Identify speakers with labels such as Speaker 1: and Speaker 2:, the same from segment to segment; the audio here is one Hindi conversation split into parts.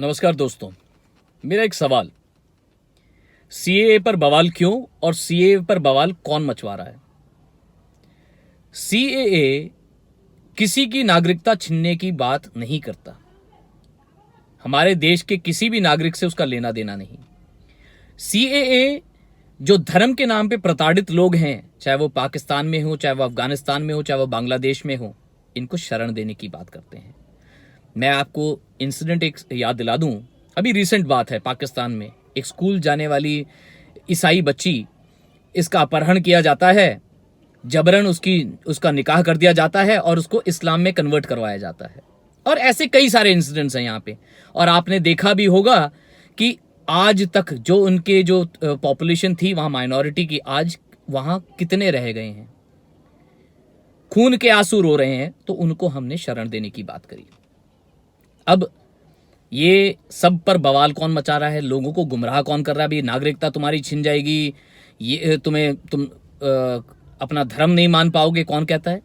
Speaker 1: नमस्कार दोस्तों, मेरा एक सवाल, सीएए पर बवाल क्यों और सीएए पर बवाल कौन मचवा रहा है? सीएए किसी की नागरिकता छीनने की बात नहीं करता। हमारे देश के किसी भी नागरिक से उसका लेना देना नहीं। सीएए जो धर्म के नाम पे प्रताड़ित लोग हैं, चाहे वो पाकिस्तान में हो, चाहे वो अफगानिस्तान में हो, चाहे वो बांग्लादेश में हो, इनको शरण देने की बात करते हैं। मैं आपको इंसिडेंट एक याद दिला दूं। अभी रिसेंट बात है, पाकिस्तान में एक स्कूल जाने वाली ईसाई बच्ची, इसका अपहरण किया जाता है, जबरन उसका निकाह कर दिया जाता है और उसको इस्लाम में कन्वर्ट करवाया जाता है। और ऐसे कई सारे इंसिडेंट्स हैं यहाँ पे। और आपने देखा भी होगा कि आज तक जो उनके जो पॉपुलेशन थी वहां माइनॉरिटी की, आज वहां कितने रह गए हैं, खून के आंसू रो रहे हैं। तो उनको हमने शरण देने की बात करी। अब ये सब पर बवाल कौन मचा रहा है, लोगों को गुमराह कौन कर रहा है? अभी नागरिकता तुम्हारी छिन जाएगी, ये तुम अपना धर्म नहीं मान पाओगे, कौन कहता है?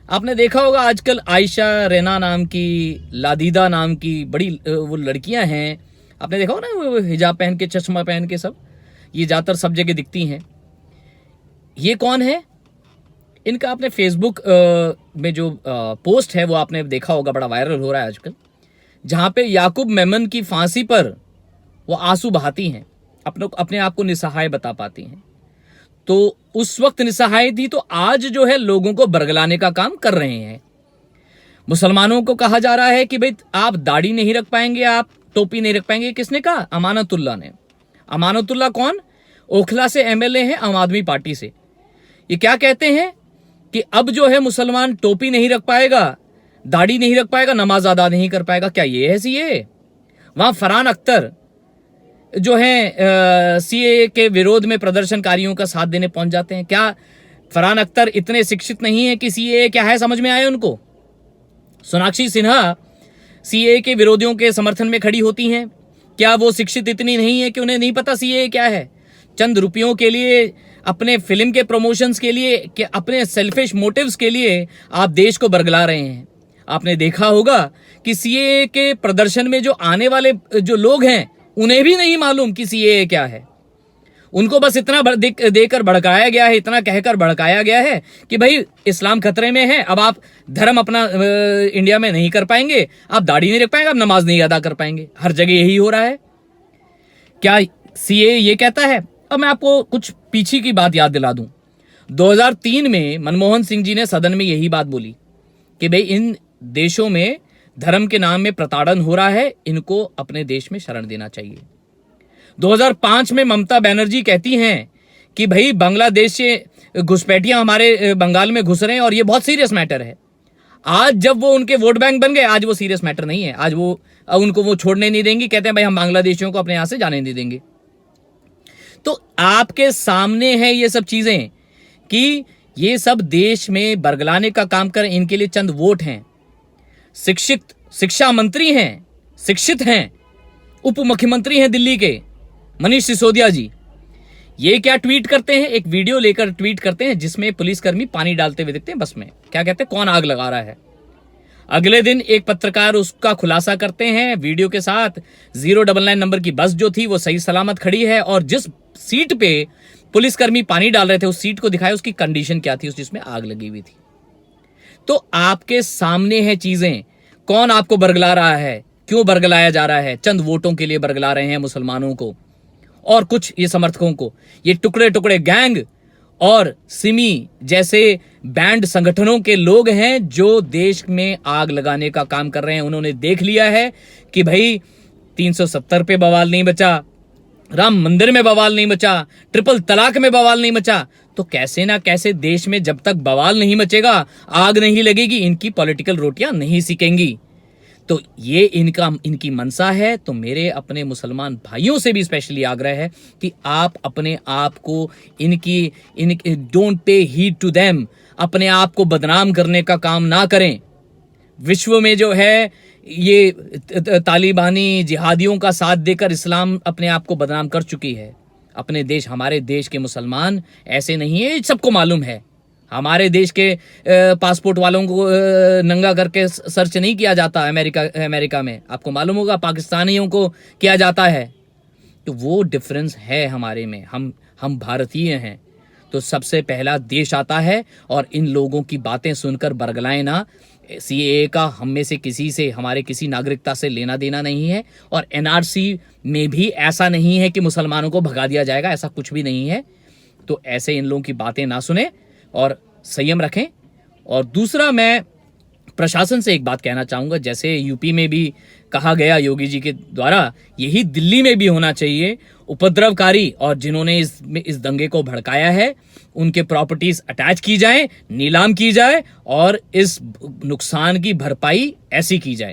Speaker 1: आपने देखा होगा आजकल आयशा रेना नाम की, लादीदा नाम की बड़ी वो लड़कियां हैं। आपने देखा होगा ना, वो हिजाब पहन के, चश्मा पहन के, सब ये ज़्यादातर सब जगह दिखती हैं। ये कौन है? इनका आपने फेसबुक में जो पोस्ट है वो आपने देखा होगा, बड़ा वायरल हो रहा है आजकल, जहां पे याकूब मेमन की फांसी पर वो आंसू बहाती हैं, अपने आप को निसहाय बता पाती हैं। तो उस वक्त निसहाय थी, तो आज जो है लोगों को बरगलाने का काम कर रहे हैं। मुसलमानों को कहा जा रहा है कि भाई आप दाढ़ी नहीं रख पाएंगे, आप टोपी नहीं रख पाएंगे। किसने कहा? अमानतुल्लाह ने। अमानतुल्लाह कौन? ओखला से एमएलए हैं, आम आदमी पार्टी से। ये क्या कहते हैं कि अब जो है मुसलमान टोपी नहीं रख पाएगा, दाढ़ी नहीं रख पाएगा, नमाज अदा नहीं कर पाएगा। क्या ये है सीए? वहां फरहान अख्तर जो है सीए के विरोध में प्रदर्शनकारियों का साथ देने पहुंच जाते हैं। क्या फरहान अख्तर इतने शिक्षित नहीं है कि सीए क्या है समझ में आए उनको? सोनाक्षी सिन्हा सीए के विरोधियों के समर्थन में खड़ी होती हैं। क्या वो शिक्षित इतनी नहीं है कि उन्हें नहीं पता सीए क्या है? चंद रुपयों के लिए, अपने फिल्म के प्रमोशंस के लिए, कि अपने सेल्फिश मोटिव्स के लिए आप देश को बरगला रहे हैं। आपने देखा होगा कि सीए के प्रदर्शन में जो आने वाले जो लोग हैं, उन्हें भी नहीं मालूम कि सीए क्या है। उनको बस इतना देकर भड़काया गया है, इतना कहकर भड़काया गया है कि भाई इस्लाम खतरे में है, अब आप धर्म अपना इंडिया में नहीं कर पाएंगे, आप दाढ़ी नहीं रख पाएंगे, आप नमाज नहीं अदा कर पाएंगे। हर जगह यही हो रहा है। क्या सीए ये कहता है? अब मैं आपको कुछ पीछे की बात याद दिला दूं। 2003 में मनमोहन सिंह जी ने सदन में यही बात बोली कि भाई इन देशों में धर्म के नाम में प्रताड़न हो रहा है, इनको अपने देश में शरण देना चाहिए। 2005 में ममता बनर्जी कहती हैं कि भाई बांग्लादेश से घुसपैठियां हमारे बंगाल में घुस रहे हैं और ये बहुत सीरियस मैटर है। आज जब वो उनके वोट बैंक बन गए, आज वो सीरियस मैटर नहीं है। आज उनको वो छोड़ने नहीं देंगी। कहते हैं भाई हम बांग्लादेशियों को अपने यहां से जाने नहीं देंगे। तो आपके सामने है ये सब चीजें कि ये सब देश में बरगलाने का काम करें। इनके लिए चंद वोट हैं। शिक्षा मंत्री हैं, शिक्षित हैं, उप मुख्यमंत्री हैं दिल्ली के मनीष सिसोदिया जी। ये क्या ट्वीट करते हैं? एक वीडियो लेकर ट्वीट करते हैं जिसमें पुलिसकर्मी पानी डालते हुए दिखते हैं बस में। क्या कहते हैं? कौन आग लगा रहा है? अगले दिन एक पत्रकार उसका खुलासा करते हैं वीडियो के साथ। 099 नंबर की बस जो थी वो सही सलामत खड़ी है और जिस सीट पे पुलिसकर्मी पानी डाल रहे थे उस सीट को दिखाया, उसकी कंडीशन क्या थी, जिसमें आग लगी हुई थी। तो आपके सामने है चीजें। कौन आपको बरगला रहा है? क्यों बरगलाया जा रहा है? चंद वोटों के लिए बरगला रहे हैं मुसलमानों को और कुछ ये समर्थकों को। ये टुकड़े टुकड़े गैंग और सिमी जैसे बैंड संगठनों के लोग हैं जो देश में आग लगाने का काम कर रहे हैं। उन्होंने देख लिया है कि भाई 370 पे बवाल नहीं बचा, राम मंदिर में बवाल नहीं मचा, ट्रिपल तलाक में बवाल नहीं मचा, तो कैसे ना कैसे देश में जब तक बवाल नहीं मचेगा, आग नहीं लगेगी, इनकी पॉलिटिकल रोटियां नहीं सिकेंगी। तो ये इनकी मनसा है। तो मेरे अपने मुसलमान भाइयों से भी स्पेशली आग्रह है कि आप अपने आप को इनकी don't pay heed to them, अपने आप को बदनाम करने का काम ना करें। विश्व में जो है ये तालिबानी जिहादियों का साथ देकर इस्लाम अपने आप को बदनाम कर चुकी है। अपने देश, हमारे देश के मुसलमान ऐसे नहीं है, सबको मालूम है। हमारे देश के पासपोर्ट वालों को नंगा करके सर्च नहीं किया जाता अमेरिका में, आपको मालूम होगा पाकिस्तानियों को किया जाता है। तो वो डिफरेंस है हमारे में, हम भारतीय हैं। तो सबसे पहला देश आता है, और इन लोगों की बातें सुनकर बरगलाएं ना। सीएए का हम में से किसी से, हमारे किसी नागरिकता से लेना देना नहीं है, और एनआरसी में भी ऐसा नहीं है कि मुसलमानों को भगा दिया जाएगा, ऐसा कुछ भी नहीं है। तो ऐसे इन लोगों की बातें ना सुने और संयम रखें। और दूसरा, मैं प्रशासन से एक बात कहना चाहूँगा, जैसे यूपी में भी कहा गया योगी जी के द्वारा, यही दिल्ली में भी होना चाहिए। उपद्रवकारी और जिन्होंने इस दंगे को भड़काया है, उनके प्रॉपर्टीज अटैच की जाए, नीलाम की जाए, और इस नुकसान की भरपाई ऐसी की जाए।